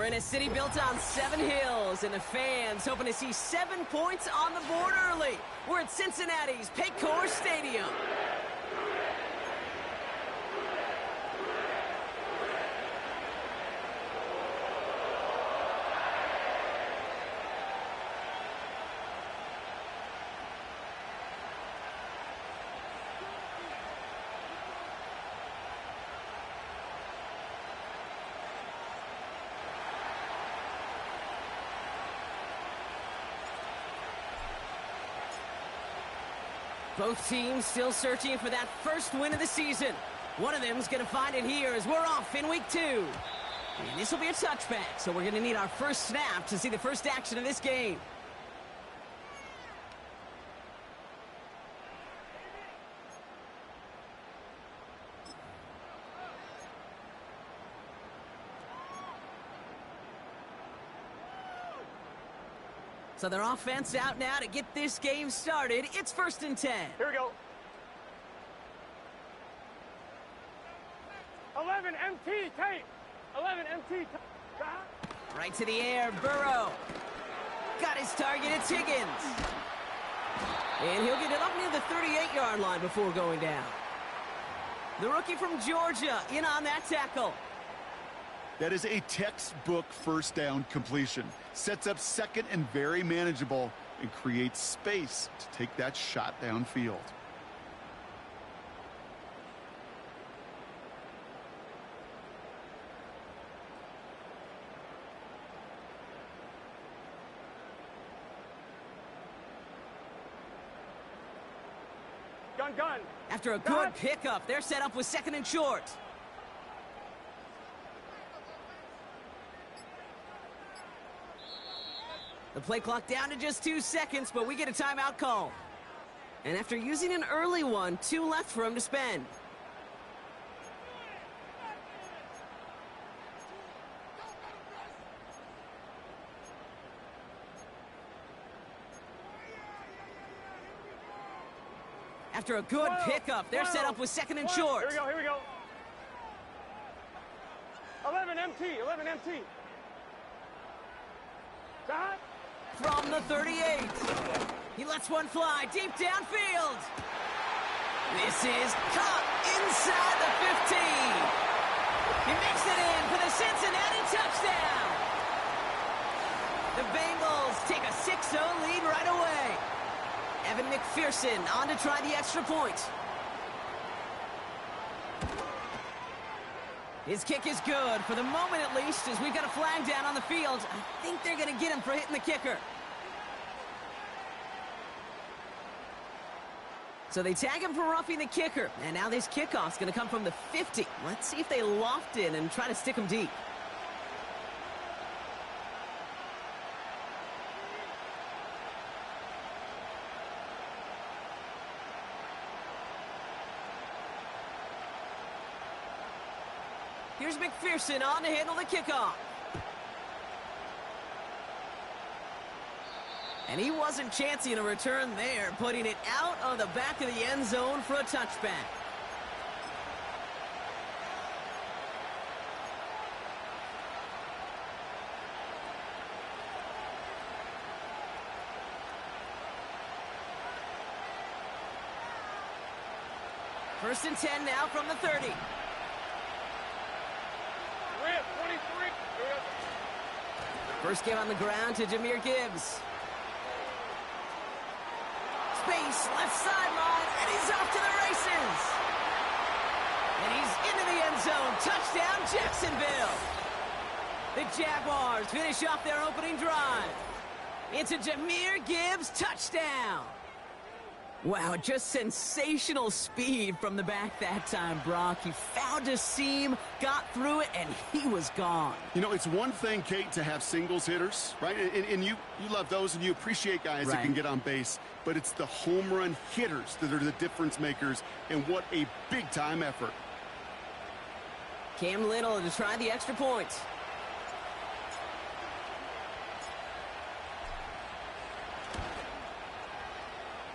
We're in a city built on 7 hills, and the fans hoping to see 7 points on the board early. We're at Cincinnati's Paycor Stadium. Both teams still searching for that first win of the season. One of them's going to find it here as we're off in week 2. And this will be a touchback, so we're going to need our first snap to see the first action of this game. So their offense out now to get this game started. It's 1st and 10. Here we go. 11 MT tape. 11 MT. Right to the air, Burrow. Got his target, it's Higgins. And he'll get it up near the 38-yard line before going down. The rookie from Georgia in on that tackle. That is a textbook first down completion. Sets up second and very manageable and creates space to take that shot downfield. Gun. After a good pickup, they're set up with 2nd and short. The play clock down to just 2 seconds, but we get a timeout call. And after using an early one, 2 left for him to spend. After a good pickup, they're set up with 2nd and short. Here we go. 11 MT. Got. From the 38. He lets one fly deep downfield. This is caught inside the 15. He makes it in for the Cincinnati touchdown. The Bengals take a 6-0 lead right away. Evan McPherson on to try the extra point. His kick is good, for the moment at least, as we've got a flag down on the field. I think they're going to get him for hitting the kicker. So they tag him for roughing the kicker, and now this kickoff's going to come from the 50. Let's see if they loft in and try to stick him deep. Here's McPherson on to handle the kickoff. And he wasn't chancing a return there, putting it out of the back of the end zone for a touchback. First and 10 now from the 30. First game on the ground to Jahmyr Gibbs. Space, left sideline, and he's off to the races. And he's into the end zone. Touchdown, Jacksonville. The Jaguars finish off their opening drive. It's a Jahmyr Gibbs touchdown. Wow, just sensational speed from the back that time, Brock. He found a seam, got through it, and he was gone. You know, it's one thing, Kate, to have singles hitters, right? And you love those, and you appreciate guys that can get on base. But it's the home run hitters that are the difference makers, and what a big-time effort. Cam Little to try the extra point.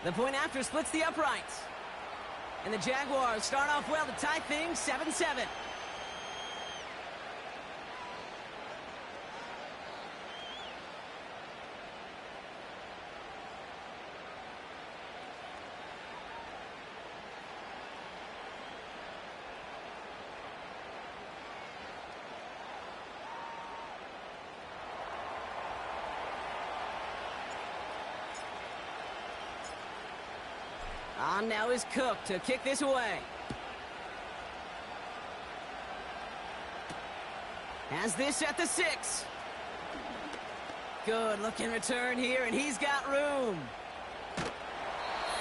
The point after splits the uprights. And the Jaguars start off well to tie things 7-7. On now is Cook to kick this away. Has this at the 6. Good looking return here, and he's got room.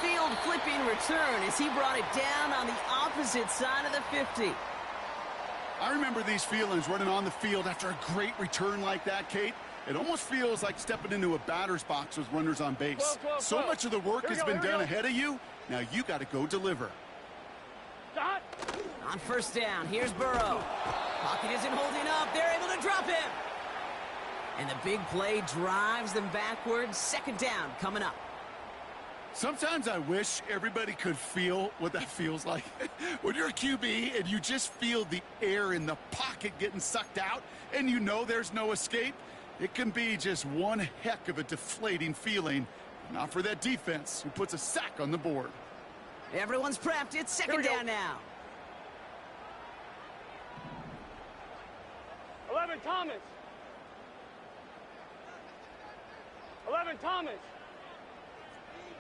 Field flipping return as he brought it down on the opposite side of the 50. I remember these feelings running on the field after a great return like that, Kate. It almost feels like stepping into a batter's box with runners on base. So much of the work has been done ahead of you. Now you got to go deliver. Stop. On first down, here's Burrow. Pocket isn't holding up. They're able to drop him. And the big play drives them backwards. Second down coming up. Sometimes I wish everybody could feel what that feels like. When you're a QB and you just feel the air in the pocket getting sucked out and you know there's no escape, it can be just one heck of a deflating feeling. Not for that defense who puts a sack on the board. Everyone's prepped. It's second down now. 11 Thomas. 11 Thomas.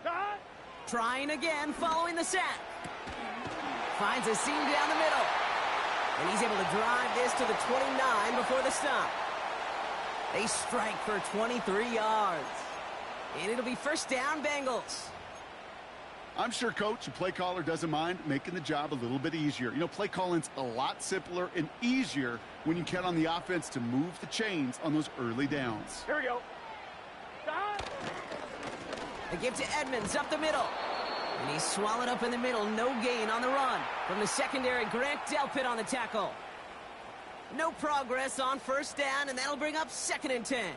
Stop. Trying again following the sack. Finds a seam down the middle. And he's able to drive this to the 29 before the stop. They strike for 23 yards. And it'll be first down, Bengals. I'm sure coach and play caller doesn't mind making the job a little bit easier. You know, play calling's a lot simpler and easier when you count on the offense to move the chains on those early downs. Here we go. Stop. They give to Edmonds up the middle. And he's swallowed up in the middle. No gain on the run. From the secondary, Grant Delpit on the tackle. No progress on first down, and that'll bring up 2nd and 10.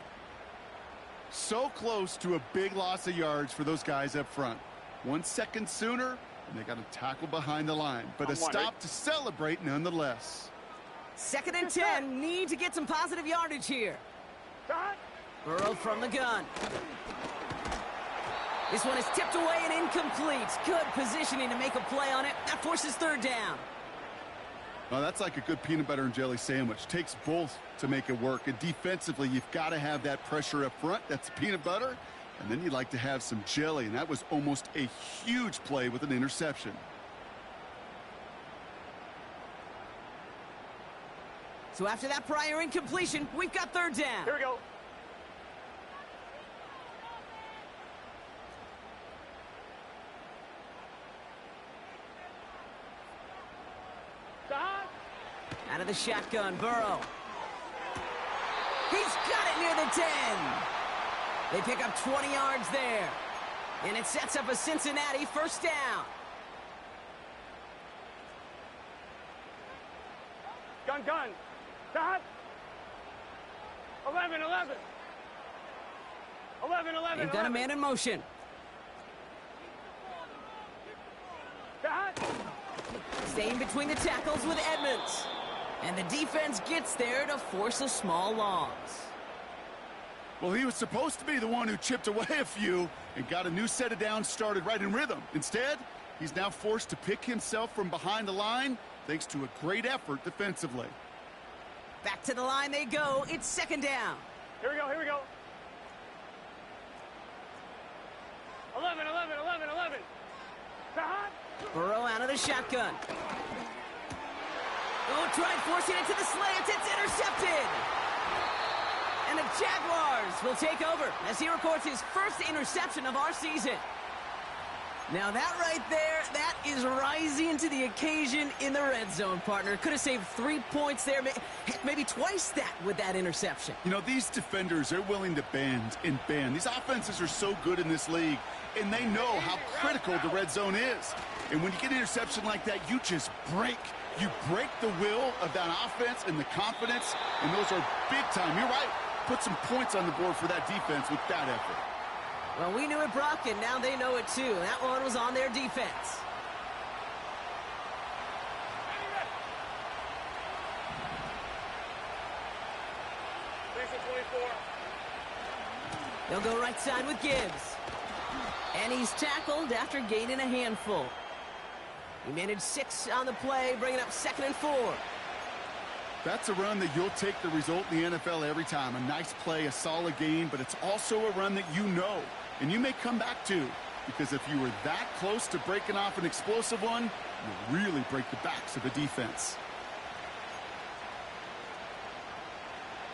So close to a big loss of yards for those guys up front. 1 second sooner, and they got a tackle behind the line. But a stop to celebrate nonetheless. 2nd and 10. Need to get some positive yardage here. Stop. Burrow from the gun. This one is tipped away and incomplete. Good positioning to make a play on it. That forces 3rd down. Well, that's like a good peanut butter and jelly sandwich. Takes both to make it work. And defensively, you've got to have that pressure up front. That's peanut butter. And then you'd like to have some jelly. And that was almost a huge play with an interception. So after that prior incompletion, we've got 3rd down. Here we go. Stop. Out of the shotgun, Burrow. He's got it near the 10. They pick up 20 yards there. And it sets up a Cincinnati first down. Gun. Stop. 11. 11. They've got a man in motion. Stop. Staying between the tackles with Edmonds. And the defense gets there to force a small loss. Well, he was supposed to be the one who chipped away a few and got a new set of downs started right in rhythm. Instead, he's now forced to pick himself from behind the line thanks to a great effort defensively. Back to the line they go. It's 2nd down. Here we go. 11. Stop. Burrow out of the shotgun. Oh, tried forcing it to the slants. It's intercepted. And the Jaguars will take over as he records his first interception of our season. Now that right there, that is rising to the occasion in the red zone, partner. Could have saved 3 points there, maybe twice that with that interception. You know, these defenders, they're willing to bend and bend. These offenses are so good in this league, and they know how critical the red zone is. And when you get an interception like that, you just break. You break the will of that offense and the confidence, and those are big time. You're right. Put some points on the board for that defense with that effort. Well, we knew it, Brock, and now they know it too. That one was on their defense. They'll go right side with Gibbs. And he's tackled after gaining a handful. He managed 6 on the play, bringing up 2nd and 4. That's a run that you'll take the result in the NFL every time. A nice play, a solid gain, but it's also a run that you know, and you may come back to. because if you were that close to breaking off an explosive one, you really break the backs of the defense.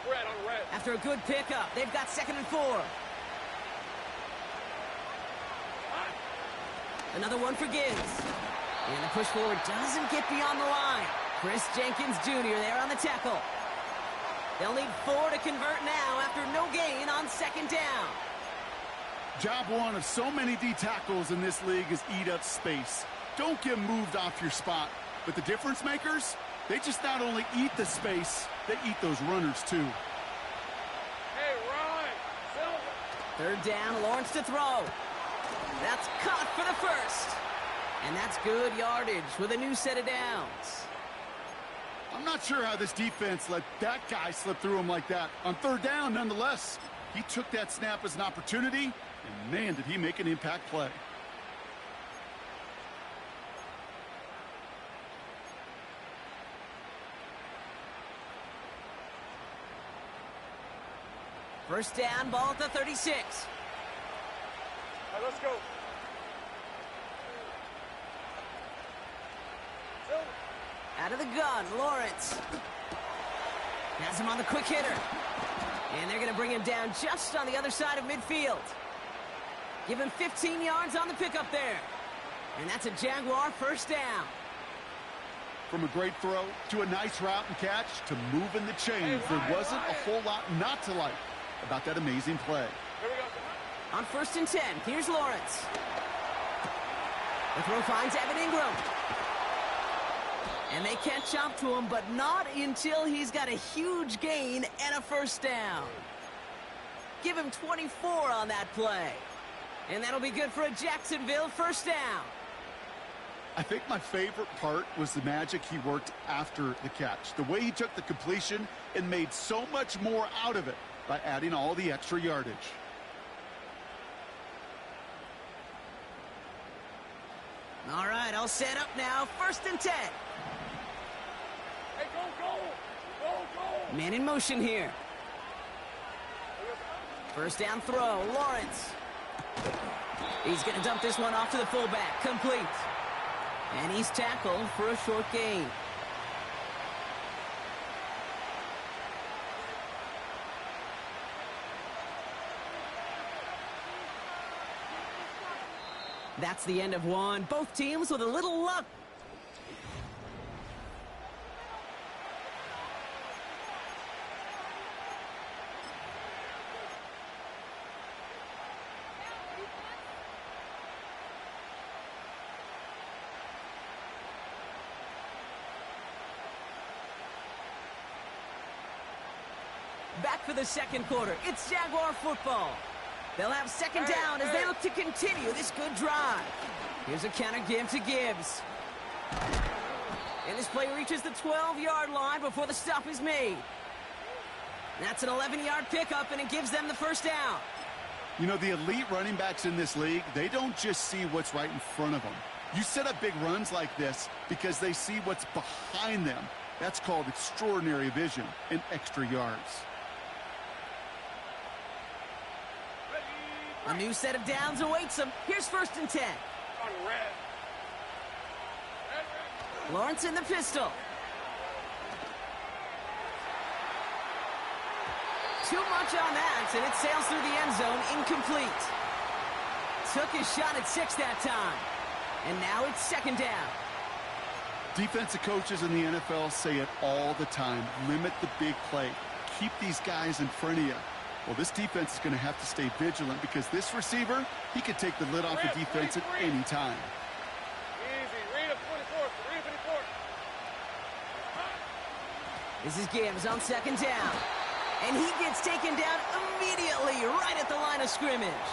Red on red. After a good pickup, they've got 2nd and 4. Another one for Gibbs. And the push forward doesn't get beyond the line. Chris Jenkins Jr. there on the tackle. They'll need 4 to convert now after no gain on 2nd down. Job one of so many D tackles in this league is eat up space. Don't get moved off your spot. But the difference makers, they just not only eat the space, they eat those runners too. Hey, Ryan. Silver. 3rd down, Lawrence to throw. That's caught for the first. And that's good yardage with a new set of downs. I'm not sure how this defense let that guy slip through him like that. On 3rd down, nonetheless, he took that snap as an opportunity, and man, did he make an impact play. First down, ball at the 36. All right, let's go. Silver. Out of the gun, Lawrence. Has him on the quick hitter. And they're going to bring him down just on the other side of midfield. Give him 15 yards on the pickup there. And that's a Jaguar first down. From a great throw to a nice route and catch to moving the chains, there wasn't a whole lot not to like about that amazing play. Here we go. On 1st and 10, here's Lawrence. The throw finds Evan Ingram. And they catch up to him, but not until he's got a huge gain and a first down. Give him 24 on that play. And that'll be good for a Jacksonville first down. I think my favorite part was the magic he worked after the catch. The way he took the completion and made so much more out of it by adding all the extra yardage. All right, all set up now. 1st and 10. Hey, go, go. Go, go. Man in motion here. First down throw, Lawrence. He's going to dump this one off to the fullback. Complete. And he's tackled for a short gain. That's the end of one. Both teams with a little luck. Back for the 2nd quarter. It's Jaguar football. They'll have 2nd down as they look to continue this good drive. Here's a counter give to Gibbs. And this play reaches the 12-yard line before the stop is made. That's an 11-yard pickup, and it gives them the first down. You know, the elite running backs in this league, they don't just see what's right in front of them. You set up big runs like this because they see what's behind them. That's called extraordinary vision and extra yards. A new set of downs awaits them. Here's 1st and 10. On red. Red. Lawrence in the pistol. Too much on that, and it sails through the end zone, incomplete. Took his shot at 6 that time. And now it's 2nd down. Defensive coaches in the NFL say it all the time. Limit the big play. Keep these guys in front of you. Well, this defense is going to have to stay vigilant because this receiver, he could take the lid off the defense at any time. Easy. Read of 24. Read of 24. This is Gibbs on 2nd down. And he gets taken down immediately right at the line of scrimmage.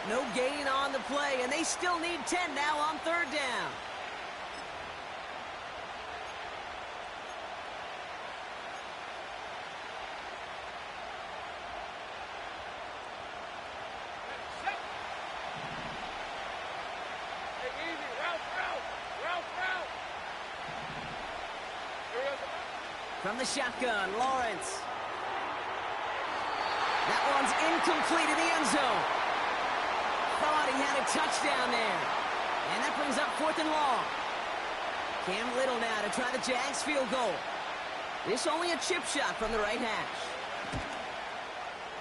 No gain on the play, and they still need 10 now on 3rd down. From the shotgun, Lawrence. That one's incomplete in the end zone. Thought he had a touchdown there. And that brings up 4th and long. Cam Little now to try the Jags field goal. This only a chip shot from the right hash.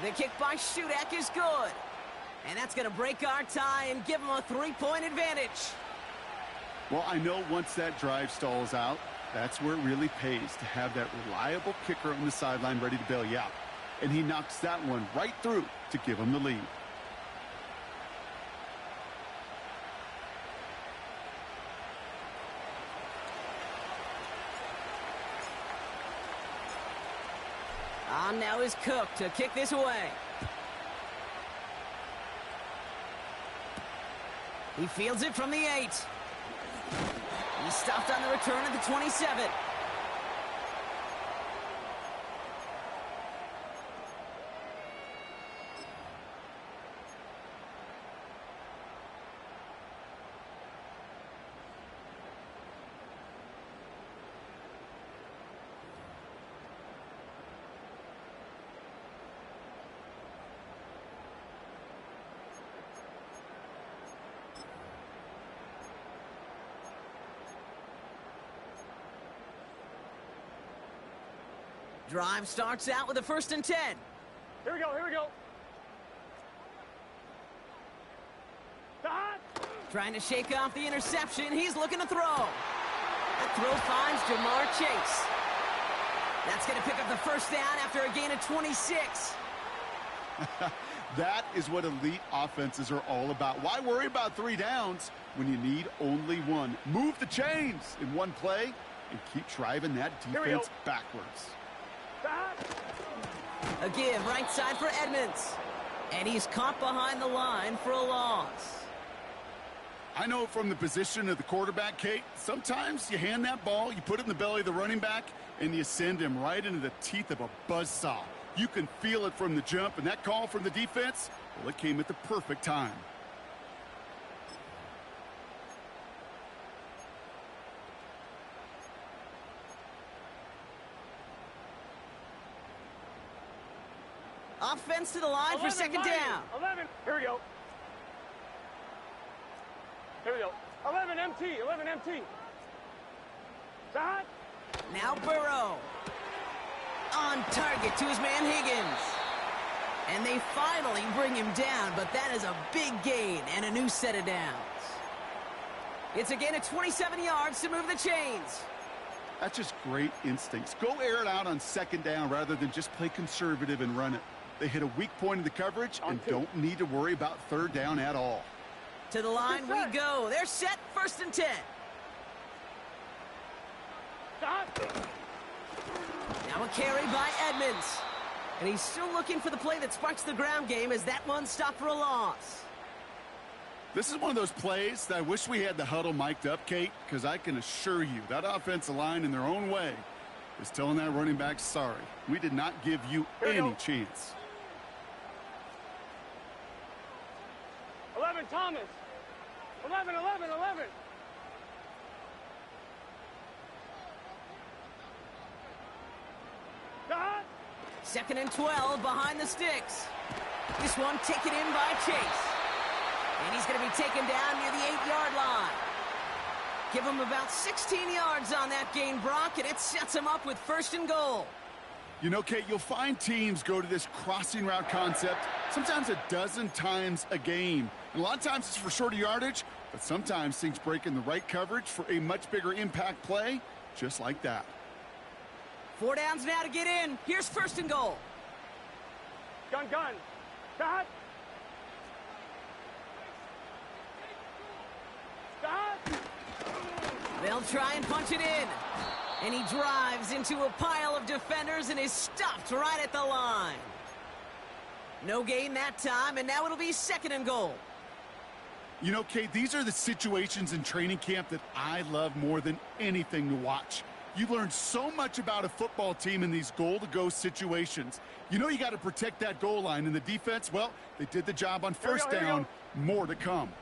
The kick by Shudak is good. And that's going to break our tie and give him a 3-point advantage. Well, I know once that drive stalls out, that's where it really pays to have that reliable kicker on the sideline ready to bail you out. And he knocks that one right through to give him the lead. On now is Cook to kick this away. He fields it from the 8. He's stopped on the return at the 27. Drive starts out with a 1st and 10. Here we go, here we go. Trying to shake off the interception. He's looking to throw. That throw finds Jamar Chase. That's going to pick up the 1st down after a gain of 26. That is what elite offenses are all about. Why worry about 3 downs when you need only 1? Move the chains in one play and keep driving that defense backwards. A give right side for Edmonds. And he's caught behind the line for a loss. I know from the position of the quarterback, Kate, sometimes you hand that ball, you put it in the belly of the running back, and you send him right into the teeth of a buzzsaw. You can feel it from the jump, and that call from the defense, well, it came at the perfect time. Offense to the line 11, for 2nd down. 11. Here we go. Here we go. 11 MT. 11 MT. Shot. Now Burrow. On target to his man Higgins. And they finally bring him down, but that is a big gain and a new set of downs. It's a gain of 27 yards to move the chains. That's just great instincts. Go air it out on 2nd down rather than just play conservative and run it. They hit a weak point in the coverage and don't need to worry about 3rd down at all. To the line we go. They're set 1st and 10. Now a carry by Edmonds. And he's still looking for the play that sparks the ground game as that one stopped for a loss. This is one of those plays that I wish we had the huddle mic'd up, Kate, because I can assure you that offensive line in their own way is telling that running back, sorry, we did not give you any chance. 11 Thomas. 11, 11, 11. Shot. 2nd and 12 behind the sticks. This one taken in by Chase. And he's going to be taken down near the 8-yard line. Give him about 16 yards on that gain, Brock, and it sets him up with 1st and goal. You know, Kate, you'll find teams go to this crossing route concept sometimes a dozen times a game. And a lot of times it's for shorter yardage, but sometimes things break in the right coverage for a much bigger impact play, just like that. 4 downs now to get in. Here's 1st and goal. Gun. Shot. Shot. They'll try and punch it in. And he drives into a pile of defenders and is stopped right at the line. No gain that time, and now it'll be 2nd and goal. You know, Kate, these are the situations in training camp that I love more than anything to watch. You learn so much about a football team in these goal-to-go situations. You know you got to protect that goal line, and the defense, well, they did the job on 1st down. More to come.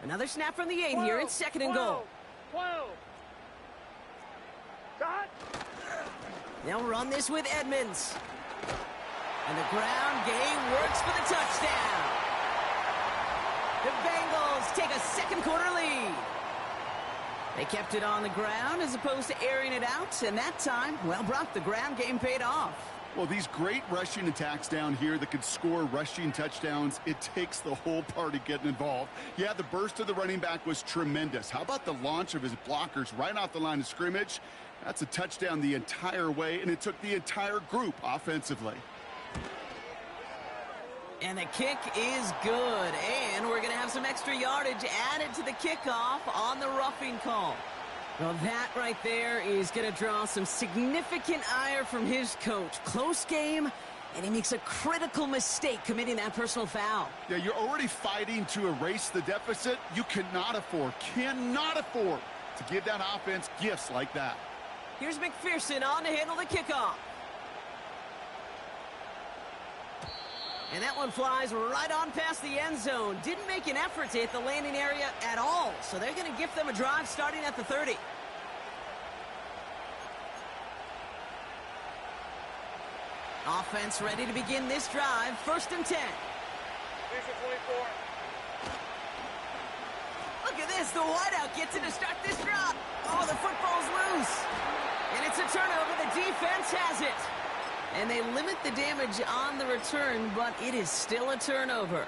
Another snap from the 8 here. It's 2nd and goal. 12. Shot. They'll run this with Edmonds. And the ground game works for the touchdown. The Bengals take a second quarter lead. They kept it on the ground as opposed to airing it out, and that time, well, Brock, the ground game paid off. Well, these great rushing attacks down here that could score rushing touchdowns, it takes the whole party getting involved. Yeah, the burst of the running back was tremendous. How about the launch of his blockers right off the line of scrimmage? That's a touchdown the entire way, and it took the entire group offensively. And the kick is good, and we're going to have some extra yardage added to the kickoff on the roughing call. Well, that right there is going to draw some significant ire from his coach. Close game, and he makes a critical mistake committing that personal foul. Yeah, you're already fighting to erase the deficit. You cannot afford to give that offense gifts like that. Here's McPherson on to handle the kickoff. And that one flies right on past the end zone. Didn't make an effort to hit the landing area at all. So they're going to give them a drive starting at the 30. Offense ready to begin this drive. 1st and 10. Defense 24. Look at this. The wideout gets it to start this drive. Oh, the football's loose. And it's a turnover. The defense has it. And they limit the damage on the return, but it is still a turnover.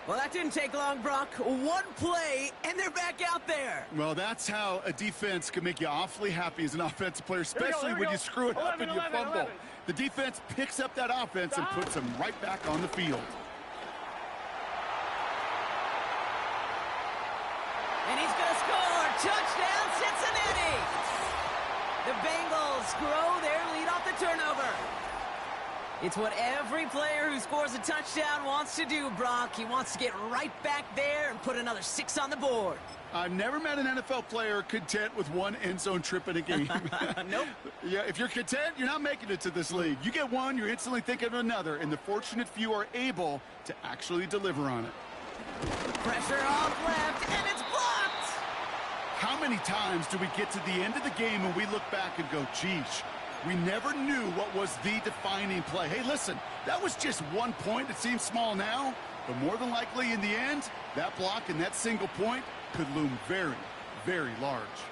Well, that didn't take long, Brock. One play, and they're back out there. Well, that's how a defense can make you awfully happy as an offensive player, especially when you screw it up and you fumble. The defense picks up that offense and puts them right back on the field. And he's going to score. Touchdown, Cincinnati. The Bengals grow their lead off the turnover. It's what every player who scores a touchdown wants to do, Brock. He wants to get right back there and put another 6 on the board. I've never met an NFL player content with one end zone trip in a game. Nope. Yeah, if you're content, you're not making it to this league. You get one, you're instantly thinking of another, and the fortunate few are able to actually deliver on it. Pressure off left, and it's blocked. How many times do we get to the end of the game and we look back and go, geez, we never knew what was the defining play. Hey, listen, that was just 1 point. It seems small now, but more than likely in the end, that block and that single point could loom very, very large.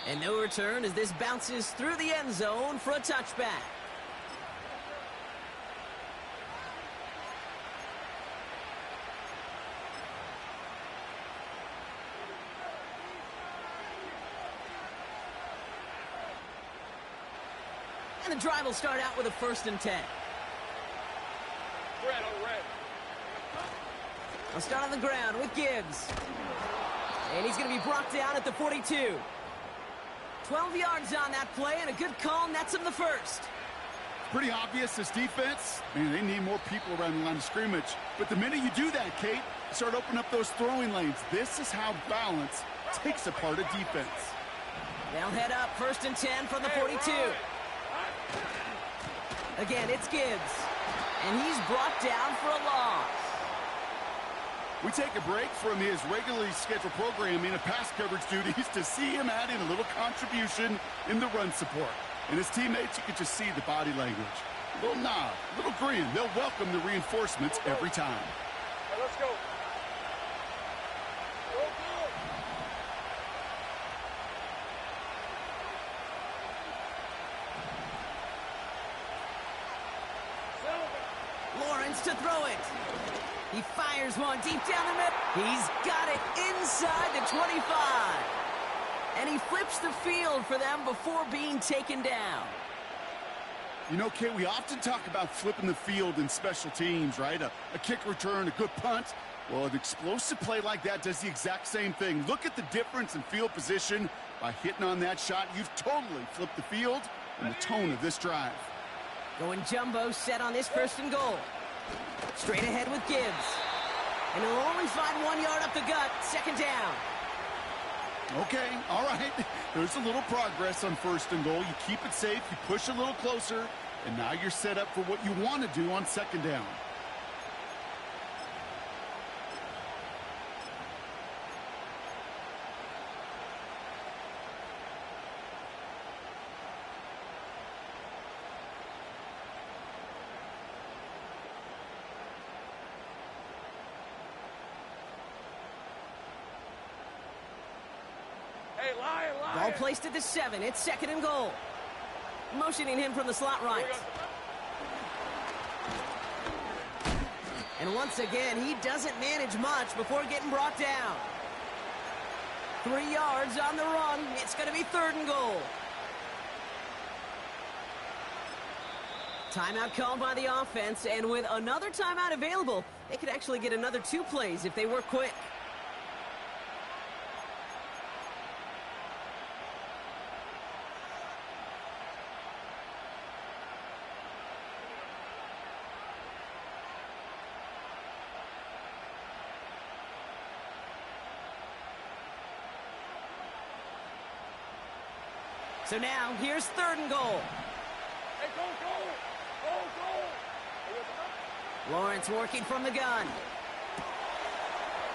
And no return as this bounces through the end zone for a touchback. And the drive will start out with a 1st and 10. Red on red. I'll start on the ground with Gibbs. And he's going to be brought down at the 42. 12 yards on that play, and a good call nets him the 1st. Pretty obvious, this defense, man, they need more people around the line of scrimmage. But the minute you do that, Kate, start opening up those throwing lanes. This is how balance takes apart a defense. They'll head up 1st and 10 from the 42. Again, it's Gibbs. And he's brought down for a loss. We take a break from his regularly scheduled programming and pass coverage duties to see him add in a little contribution in the run support. And his teammates, you can just see the body language. A little nod, a little grin. They'll welcome the reinforcements every time. Right, let's go. Go, go. Lawrence to throw it. He fires one deep down the middle. He's got it inside the 25. And he flips the field for them before being taken down. You know, Kate, we often talk about flipping the field in special teams, right? A kick return, a good punt. Well, an explosive play like that does the exact same thing. Look at the difference in field position. By hitting on that shot, you've totally flipped the field and the tone of this drive. Going jumbo set on this 1st and goal. Straight ahead with Gibbs. And he'll only find 1 yard up the gut. 2nd down. Okay, all right. There's a little progress on 1st and goal. You keep it safe, you push a little closer, and now you're set up for what you want to do on 2nd down. Hey, lion. Ball placed at the 7. It's 2nd and goal. Motioning him from the slot right. And once again, he doesn't manage much before getting brought down. 3 yards on the run. It's going to be 3rd and goal. Timeout called by the offense, and with another timeout available, they could actually get another 2 plays if they work quick. So now, here's 3rd and goal. Hey, go. Lawrence working from the gun.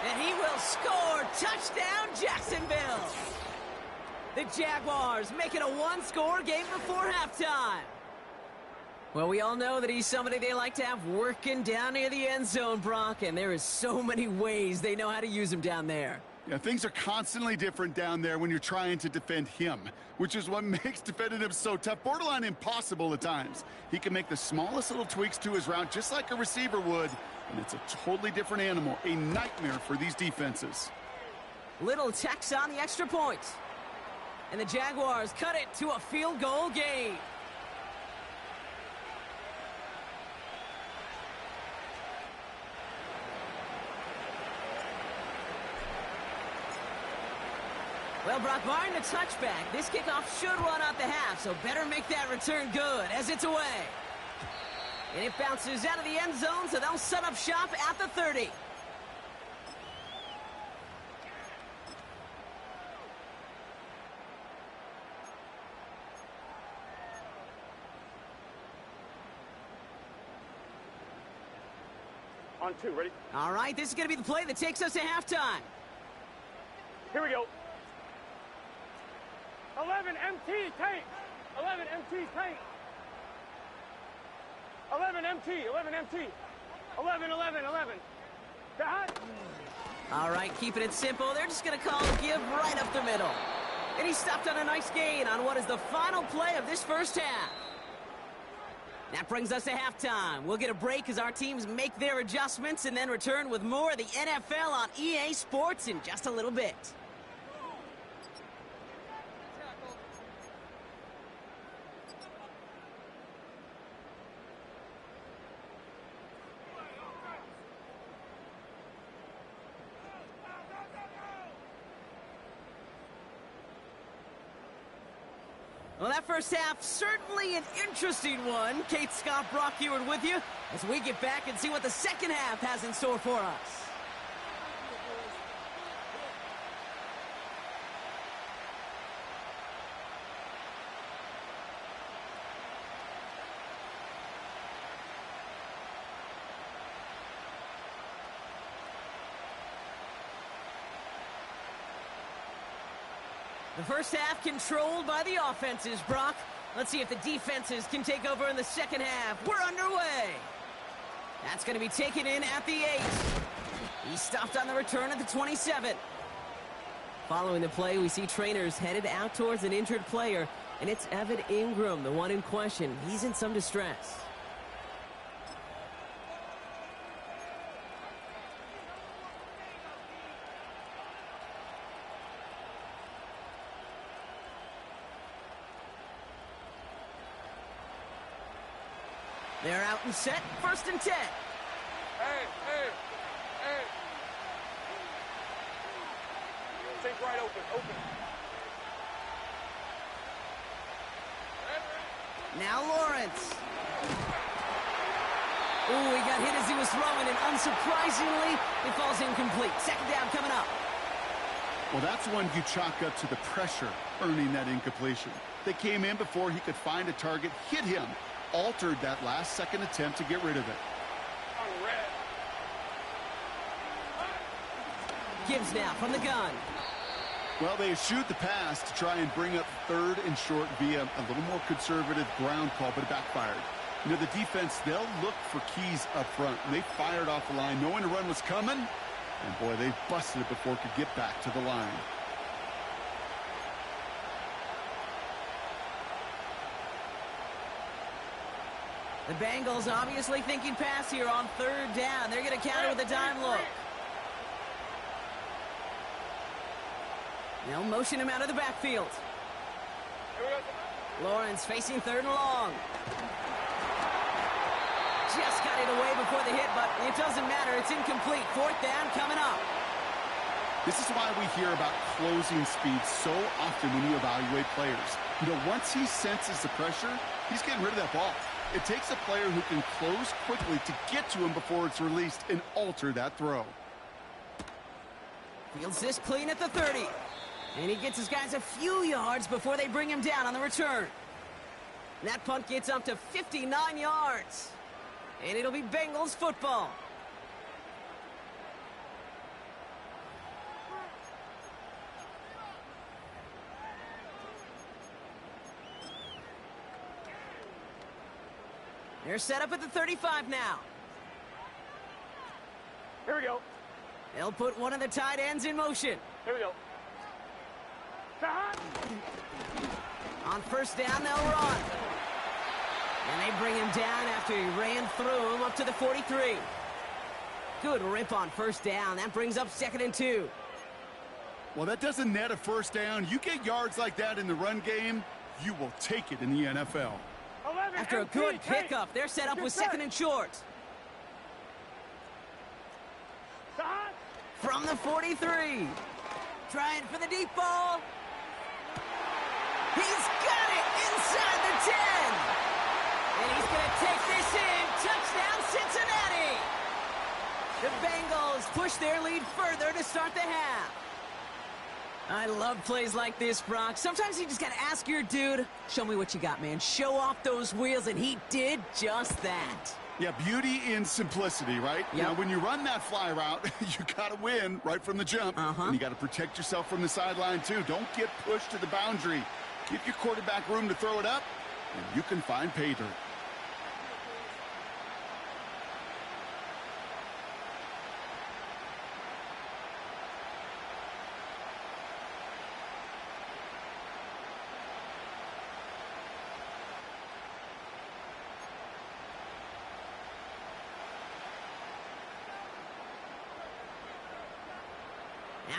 And he will score. Touchdown, Jacksonville. The Jaguars make it a 1-score game before halftime. Well, we all know that he's somebody they like to have working down near the end zone, Brock, and there is so many ways they know how to use him down there. Yeah, things are constantly different down there when you're trying to defend him, which is what makes defending him so tough, borderline impossible at times. He can make the smallest little tweaks to his route just like a receiver would, and it's a totally different animal, a nightmare for these defenses. Little text on the extra point. And the Jaguars cut it to a field goal game. Well, Brock, barring the touchback, this kickoff should run out the half, so better make that return good as it's away. And it bounces out of the end zone, so they'll set up shop at the 30. On 2, ready? All right, this is going to be the play that takes us to halftime. Here we go. 11 MT tank. 11 MT tank. 11 MT. 11 MT. 11. That. All right, keeping it simple. They're just going to call a give right up the middle. And he stopped on a nice gain on what is the final play of this first half. That brings us to halftime. We'll get a break as our teams make their adjustments and then return with more of the NFL on EA Sports in just a little bit. Well, that first half, certainly an interesting one. Kate Scott, Brock Ewart with you as we get back and see what the second half has in store for us. The first half controlled by the offenses, Brock. Let's see if the defenses can take over in the second half. We're underway. That's going to be taken in at the 8. He stopped on the return at the 27. Following the play, we see trainers headed out towards an injured player, and it's Evan Ingram, the one in question. He's in some distress. They're out and set, 1st and 10. Hey. Think right, open. Now Lawrence. Ooh, he got hit as he was throwing, and unsurprisingly, it falls incomplete. 2nd down coming up. Well, that's one you chalk up to the pressure earning that incompletion. They came in before he could find a target, hit him, altered that last second attempt to get rid of it. On red. Gibbs now from the gun. Well, they shoot the pass to try and bring up 3rd and short via a little more conservative ground call, but it backfired. You know, the defense, they'll look for keys up front. They fired off the line knowing the run was coming, and boy, they busted it before it could get back to the line. The Bengals obviously thinking pass here on third down. They're going to counter with a dime look. They'll motion him out of the backfield. Lawrence facing third and long. Just got it away before the hit, but it doesn't matter. It's incomplete. Fourth down coming up. This is why we hear about closing speed so often when you evaluate players. You know, once he senses the pressure, he's getting rid of that ball. It takes a player who can close quickly to get to him before it's released and alter that throw. Fields this clean at the 30. And he gets his guys a few yards before they bring him down on the return. That punt gets up to 59 yards. And it'll be Bengals football. They're set up at the 35 now. Here we go. They'll put one of the tight ends in motion. Here we go. On first down, they'll run. And they bring him down after he ran through him up to the 43. Good rip on first down. That brings up 2nd and 2. Well, that doesn't net a first down. You get yards like that in the run game, you will take it in the NFL. After a good pickup, they're set up with 2nd and short. From the 43. Trying for the deep ball. He's got it inside the 10. And he's going to take this in. Touchdown, Cincinnati. The Bengals push their lead further to start the half. I love plays like this, Brock. Sometimes you just got to ask your dude, show me what you got, man. Show off those wheels, and he did just that. Yeah, beauty in simplicity, right? Yep. Now, when you run that fly route, you got to win right from the jump. And you got to protect yourself from the sideline, too. Don't get pushed to the boundary. Give your quarterback room to throw it up, and you can find pay dirt.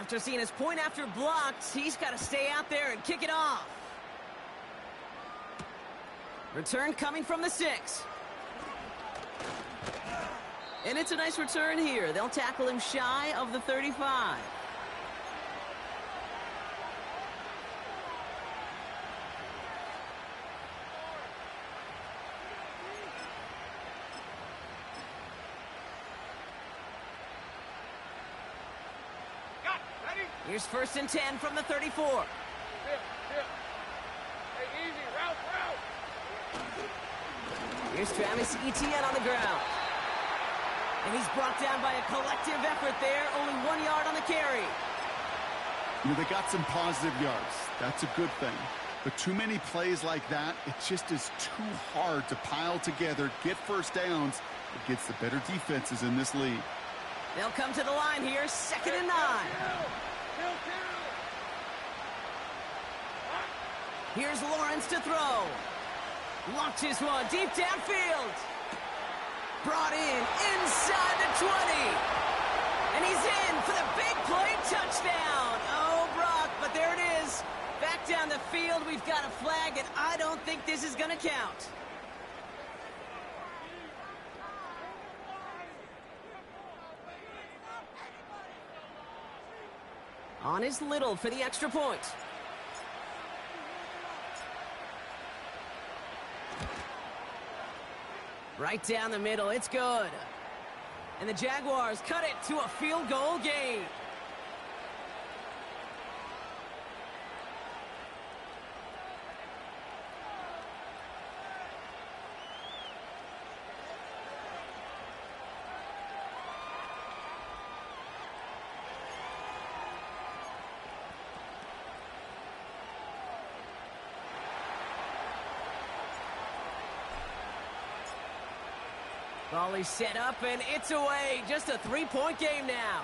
After seeing his point after blocked, he's got to stay out there and kick it off. Return coming from the 6. And it's a nice return here. They'll tackle him shy of the 35. Here's 1st and 10 from the 34. Hey, easy, route. Here's Travis Etienne on the ground. And he's brought down by a collective effort there. Only 1 yard on the carry. You know, they got some positive yards. That's a good thing. But too many plays like that, it just is too hard to pile together, get first downs against the better defenses in this league. They'll come to the line here, 2nd and 9. Here's Lawrence to throw. Launches one deep downfield. Brought in inside the 20. And he's in for the big play touchdown. Oh, Brock, but there it is. Back down the field, we've got a flag, and I don't think this is going to count. On is Little for the extra point. Right down the middle, it's good. And the Jaguars cut it to a field goal game. Ball is set up, and it's away. Just a 3-point game now.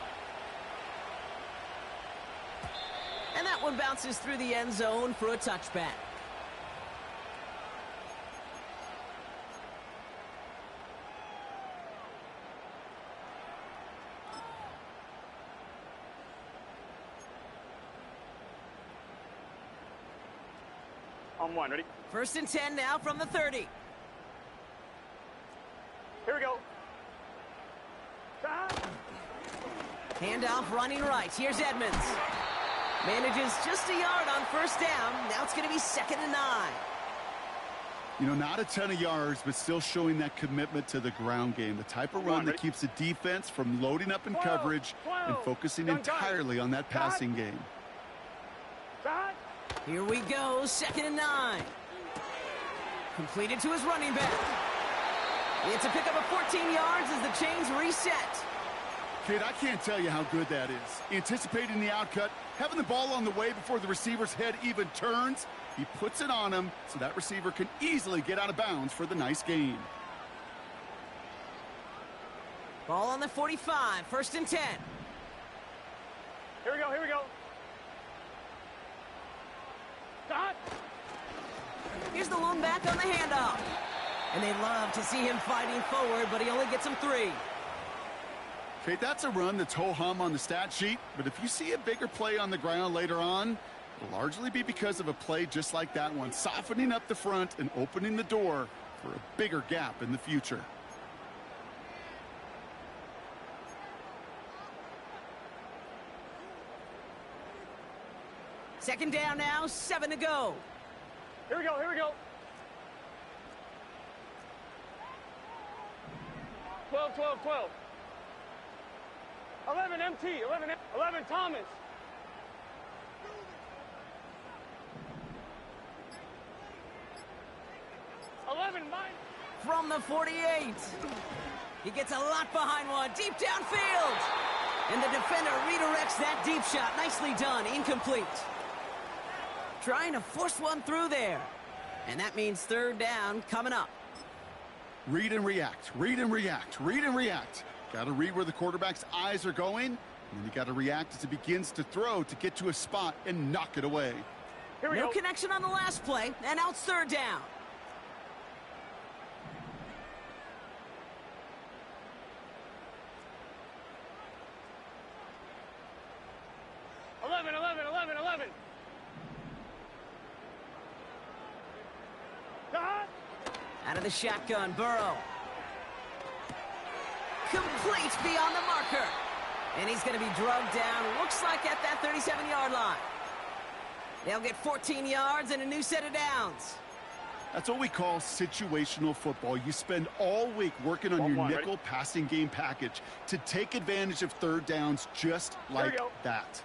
And that one bounces through the end zone for a touchback. On one, ready? First and 10 now from the 30. Here we go. Stop. Handoff running right. Here's Edmonds. Manages just a yard on first down. Now it's going to be 2nd and 9. You know, not a ton of yards, but still showing that commitment to the ground game. The type of run that keeps the defense from loading up in coverage and focusing entirely on that passing game. Here we go, 2nd and 9. Completed to his running back. It's a pickup of 14 yards as the chains reset. Kid, I can't tell you how good that is. Anticipating the outcut, having the ball on the way before the receiver's head even turns. He puts it on him so that receiver can easily get out of bounds for the nice gain. Ball on the 45, 1st and 10. Here we go, here we go. Stop. Here's the lone back on the handoff. And they love to see him fighting forward, but he only gets him 3. Okay, that's a run that's ho-hum on the stat sheet, but if you see a bigger play on the ground later on, it'll largely be because of a play just like that one, softening up the front and opening the door for a bigger gap in the future. Second down now, 7 to go. Here we go, here we go. 12, 12, 12. 11 MT, 11 Thomas. From the 48. He gets a lot behind one, deep downfield. And the defender redirects that deep shot. Nicely done, incomplete. Trying to force one through there. And that means 3rd down coming up. Read and react, read and react, read and react. Got to read where the quarterback's eyes are going, and then you got to react as he begins to throw to get to a spot and knock it away. Here we go. No connection on the last play, and now it's 3rd down. Out of the shotgun, Burrow. Complete beyond the marker. And he's going to be drugged down, looks like at that 37-yard line. They'll get 14 yards and a new set of downs. That's what we call situational football. You spend all week working on your nickel passing game package to take advantage of 3rd downs just like that.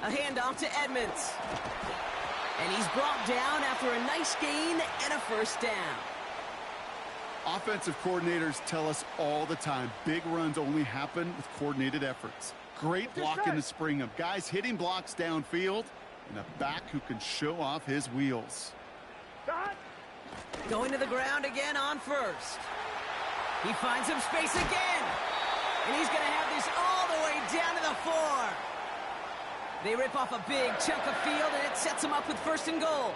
A handoff to Edmonds. And he's brought down after a nice gain and a 1st down. Offensive coordinators tell us all the time, big runs only happen with coordinated efforts. Great blocking to spring them. Guys hitting blocks downfield, and a back who can show off his wheels. Going to the ground again on 1st. He finds some space again. And he's going to have this all the way down to the 4. They rip off a big chunk of field, and it sets them up with 1st and goal.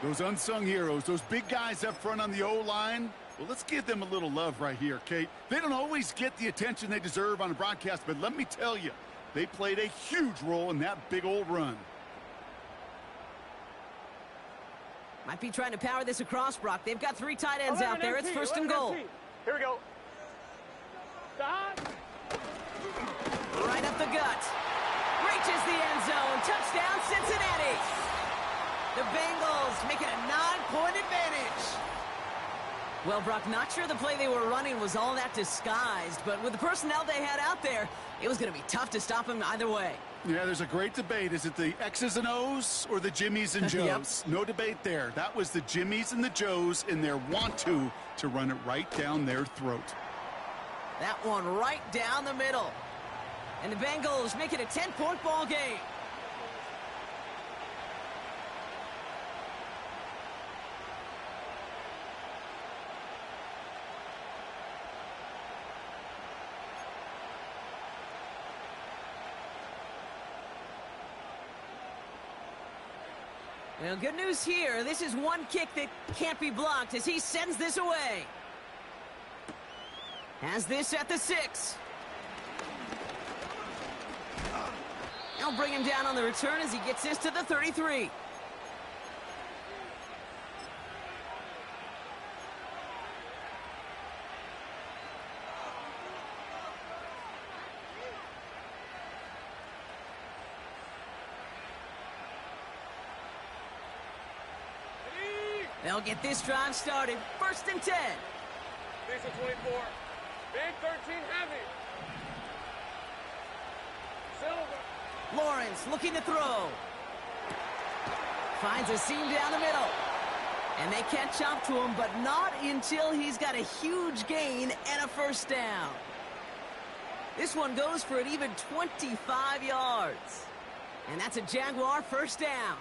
Those unsung heroes, those big guys up front on the O-line, well, let's give them a little love right here, Kate. They don't always get the attention they deserve on a broadcast, but let me tell you, they played a huge role in that big old run. Might be trying to power this across, Brock. They've got 3 tight ends out there. It's 1st and goal. Here we go. Right up the gut. Reaches the end zone. Touchdown, Cincinnati. The Bengals make it a 9-point advantage. Well, Brock, not sure the play they were running was all that disguised, but with the personnel they had out there, it was going to be tough to stop him either way. Yeah, there's a great debate. Is it the X's and O's or the Jimmies and Joes? No debate there. That was the Jimmies and the Joes in their want-to run it right down their throat. That one right down the middle. And the Bengals make it a 10-point ball game. Well, good news here. This is one kick that can't be blocked as he sends this away. Has this at the 6. Now That'll bring him down on the return as he gets this to the 33. They'll get this drive started. 1st and 10. Base 24. Big 13 heavy. Silver. Lawrence looking to throw. Finds a seam down the middle. And they catch up to him, but not until he's got a huge gain and a 1st down. This one goes for an even 25 yards. And that's a Jaguar 1st down.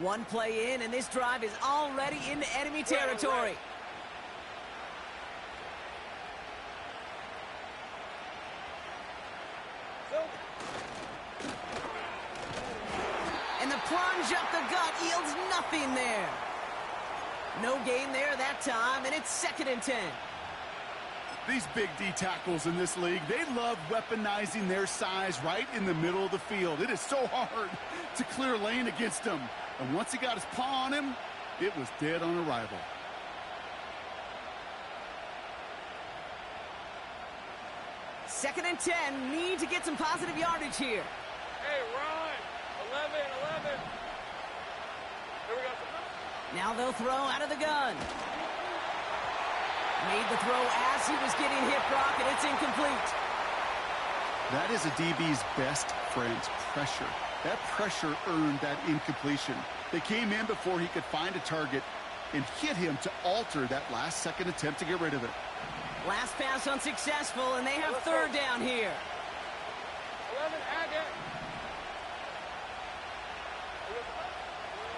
One play in, and this drive is already into enemy territory. And the plunge up the gut yields nothing there. No gain there that time, and it's 2nd and 10. These big D tackles in this league, they love weaponizing their size right in the middle of the field. It is so hard to clear lane against them. And once he got his paw on him, it was dead on arrival. Second and 10, need to get some positive yardage here. Hey, Ron, 11. Here we go. Now they'll throw out of the gun. Made the throw as he was getting hit, Brock, and it's incomplete. That is a DB's best friend, pressure. That pressure earned that incompletion. They came in before he could find a target and hit him to alter that last-second attempt to get rid of it. Last pass unsuccessful, and they have 3rd down here. 11, Agate.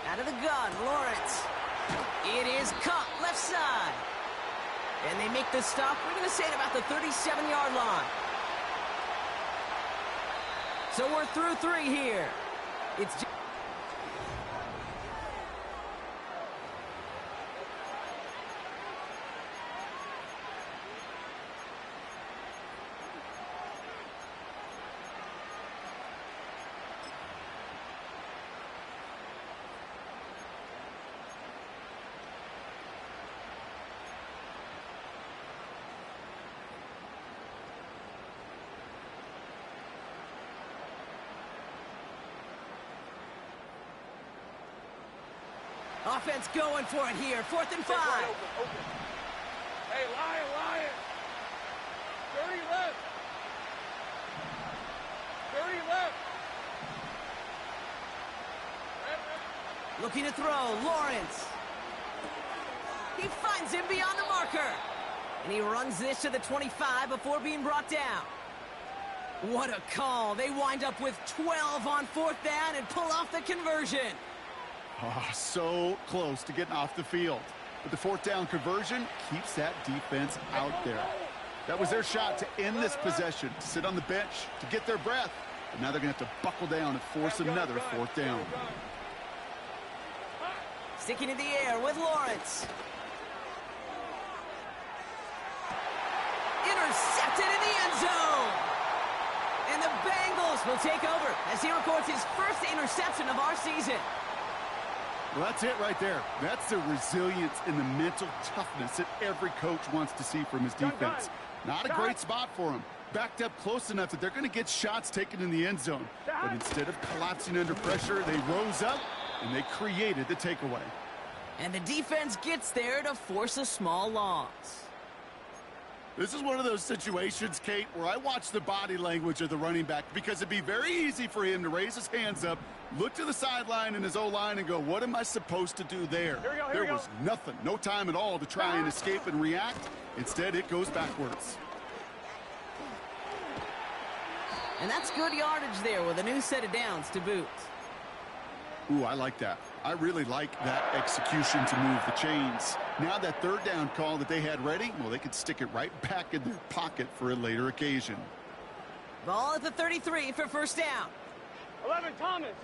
Out of the gun, Lawrence. It is caught left side. And they make the stop, we're going to say at about the 37-yard line. So we're through 3 here. It's offense going for it here. 4th and 5. Open. Hey, Lion. 30 left. 30 left. Looking to throw. Lawrence. He finds him beyond the marker. And he runs this to the 25 before being brought down. What a call. They wind up with 12 on 4th down and pull off the conversion. Oh, so close to getting off the field. But the 4th down conversion keeps that defense out there. That was their shot to end this possession, to sit on the bench, to get their breath. But now they're going to have to buckle down and force another 4th down. Sticking in the air with Lawrence. Intercepted in the end zone. And the Bengals will take over as he records his 1st interception of our season. Well, that's it right there. That's the resilience and the mental toughness that every coach wants to see from his defense. Not a great spot for him. Backed up close enough that they're going to get shots taken in the end zone. But instead of collapsing under pressure, they rose up and they created the takeaway. And the defense gets there to force a small loss. This is one of those situations, Kate, where I watch the body language of the running back because it'd be very easy for him to raise his hands up, look to the sideline in his O-line and go, what am I supposed to do there? There was nothing, no time at all to try and escape and react. Instead, it goes backwards. And that's good yardage there with a new set of downs to boot. Ooh, I like that. I really like that execution to move the chains. Now that 3rd down call that they had ready, well, they could stick it right back in their pocket for a later occasion. Ball at the 33 for 1st down. 11, Thomas.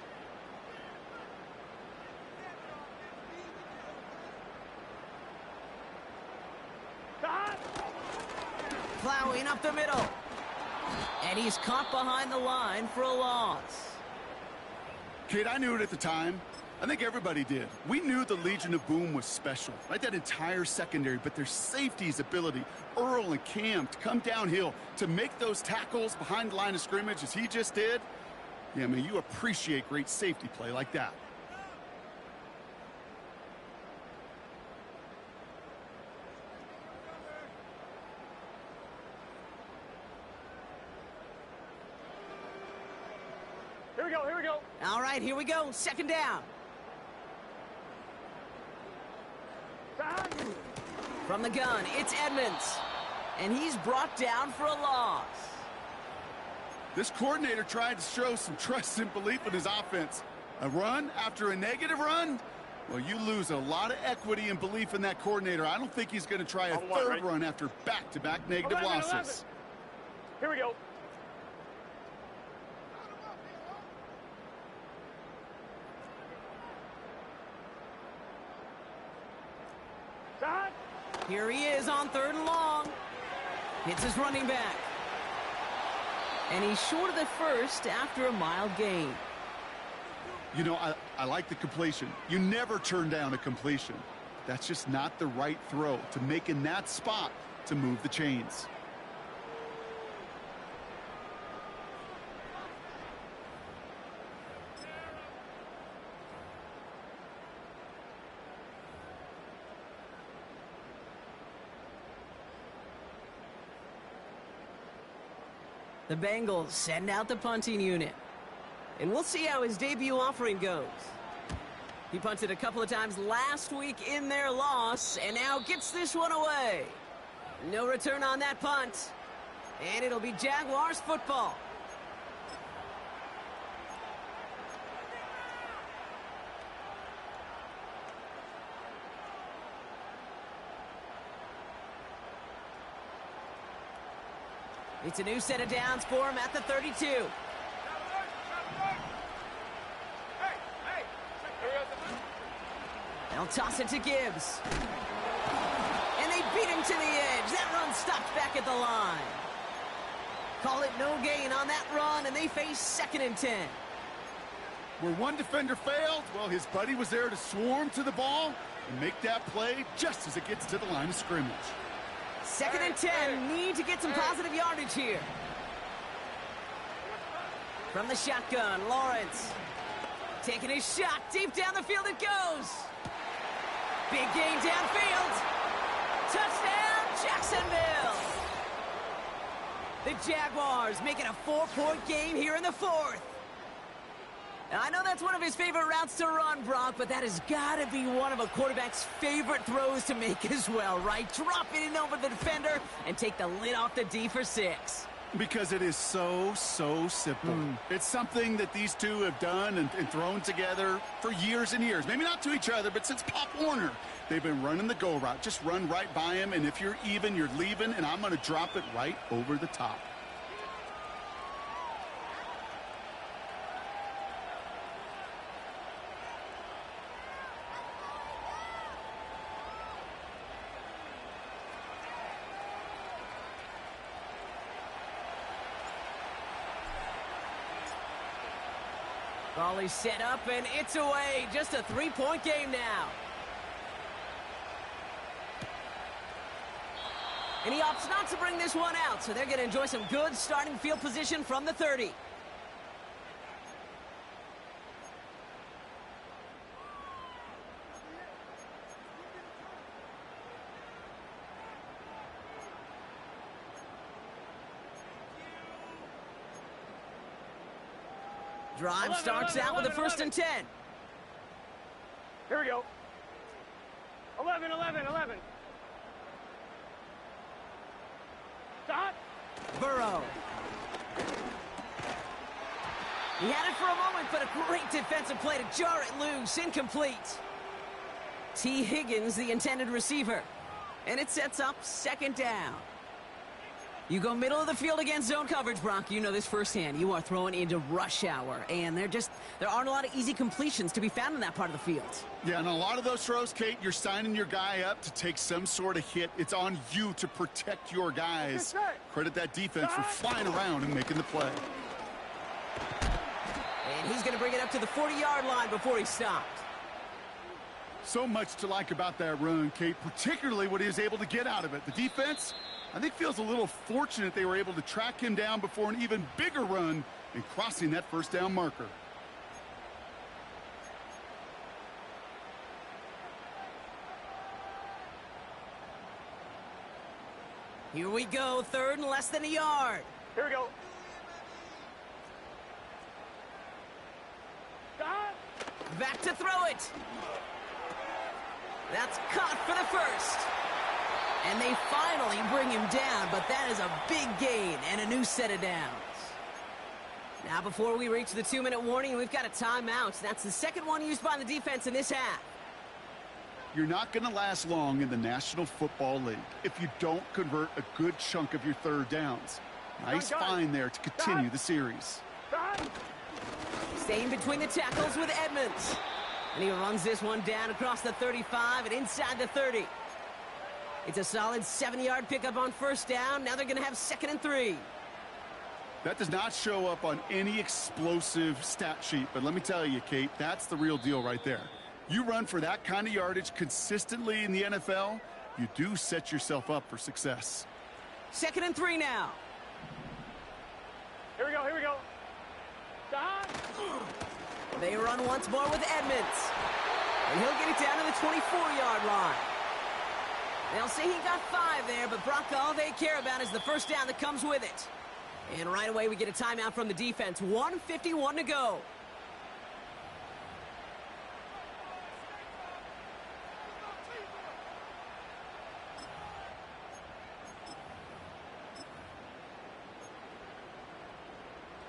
Plowing up the middle. And he's caught behind the line for a loss. Kate, I knew it at the time. I think everybody did. We knew the Legion of Boom was special, right? That entire secondary, but their safety's ability, Earl and Cam, to come downhill, to make those tackles behind the line of scrimmage as he just did. Yeah, man, you appreciate great safety play like that. Here we go, here we go. All right, here we go. Second down. From the gun, it's Edmonds. And he's brought down for a loss. This coordinator tried to show some trust and belief in his offense. A run after a negative run? Well, you lose a lot of equity and belief in that coordinator. I don't think he's going to try a third run after back-to-back negative losses. Here we go. Here he is on 3rd and long. Hits his running back. And he's short of the first after a mild gain. You know, I like the completion. You never turn down a completion. That's just not the right throw to make in that spot to move the chains. The Bengals send out the punting unit. And we'll see how his debut offering goes. He punted a couple of times last week in their loss, and now gets this one away. No return on that punt. And it'll be Jaguars football. It's a new set of downs for him at the 32. They'll toss it to Gibbs. And they beat him to the edge. That run stopped back at the line. Call it no gain on that run, and they face 2nd and 10. Where one defender failed, well, his buddy was there to swarm to the ball and make that play just as it gets to the line of scrimmage. 2nd and 10, need to get some positive yardage here. From the shotgun, Lawrence. Taking his shot, deep down the field it goes. Big gain downfield. Touchdown, Jacksonville. The Jaguars making a 4-point game here in the 4th. I know that's one of his favorite routes to run, Brock, but that has got to be one of a quarterback's favorite throws to make as well, right? Drop it in over the defender and take the lid off the D for 6. Because it is so simple. It's something that these two have done and thrown together for years and years. Maybe not to each other, but since Pop Warner. They've been running the go route. Just run right by him, and if you're even, you're leaving, and I'm going to drop it right over the top. Ball is set up, and it's away. Just a 3-point game now. And he opts not to bring this one out, so they're going to enjoy some good starting field position from the 30. Drive starts out with a 1st and 10. Here we go. 11. Stop. Burrow. He had it for a moment, but a great defensive play to jar it loose. Incomplete. T. Higgins, the intended receiver. And it sets up 2nd down. You go middle of the field against zone coverage, Brock. You know this firsthand. You are throwing into rush hour, and there aren't a lot of easy completions to be found in that part of the field. Yeah, and a lot of those throws, Kate, you're signing your guy up to take some sort of hit. It's on you to protect your guys. Credit that defense for flying around and making the play. And he's going to bring it up to the 40-yard line before he stopped. So much to like about that run, Kate, particularly what he was able to get out of it. The defense, I think, feels a little fortunate they were able to track him down before an even bigger run and crossing that first down marker. Here we go, 3rd and less than a yard. Here we go. Back to throw it. That's caught for the first. And they finally bring him down, but that is a big gain and a new set of downs. Now, before we reach the 2-minute warning, we've got a timeout. That's the second one used by the defense in this half. You're not going to last long in the National Football League if you don't convert a good chunk of your 3rd downs. Nice find there to continue the series. Staying between the tackles with Edmonds. And he runs this one down across the 35 and inside the 30. It's a solid 7-yard pickup on 1st down. Now they're going to have 2nd and 3. That does not show up on any explosive stat sheet, but let me tell you, Kate, that's the real deal right there. You run for that kind of yardage consistently in the NFL, you do set yourself up for success. 2nd and 3 now. Here we go, here we go. They run once more with Edmonds. And he'll get it down to the 24-yard line. They'll say he got 5 there, but Brock, all they care about is the first down that comes with it. And right away we get a timeout from the defense. 1:51 to go.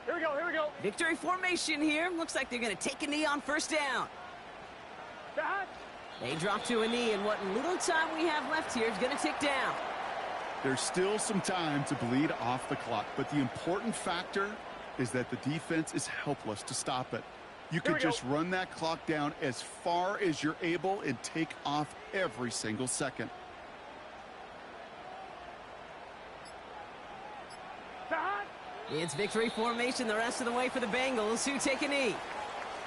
Here we go, here we go. Victory formation here. Looks like they're going to take a knee on 1st down. They drop to a knee, and what little time we have left here is going to tick down. There's still some time to bleed off the clock, but the important factor is that the defense is helpless to stop it. You could just run that clock down as far as you're able and take off every single second. It's victory formation the rest of the way for the Bengals, who take a knee.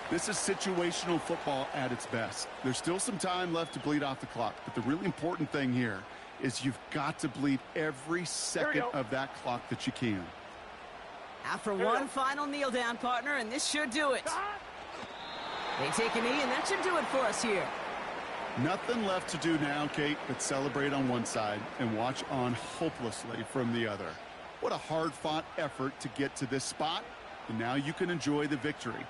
This is situational football at its best. There's still some time left to bleed off the clock, but the really important thing here is you've got to bleed every second of that clock that you can. After one final kneel down, partner, and this should do it. They take a knee, and that should do it for us here. Nothing left to do now, Kate, but celebrate on one side and watch on hopelessly from the other. What a hard-fought effort to get to this spot, and now you can enjoy the victory.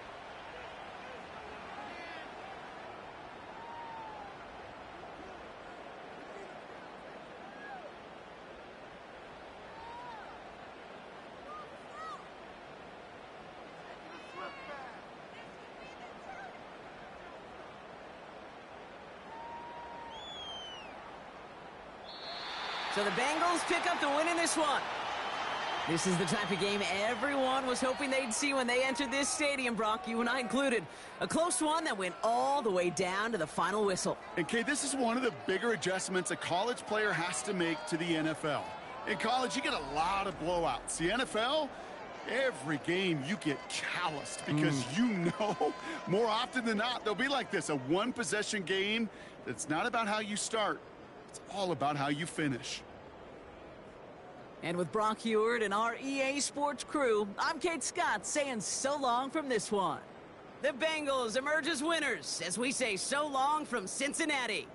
So the Bengals pick up the win in this one. This is the type of game everyone was hoping they'd see when they entered this stadium, Brock, you and I included. A close one that went all the way down to the final whistle. And, Kate, this is one of the bigger adjustments a college player has to make to the NFL. In college, you get a lot of blowouts. The NFL, every game you get calloused because you know more often than not they'll be like this, a one-possession game that's not about how you start. It's all about how you finish. And with Brock Heward and our EA Sports crew, I'm Kate Scott saying so long from this one. The Bengals emerge as winners as we say so long from Cincinnati.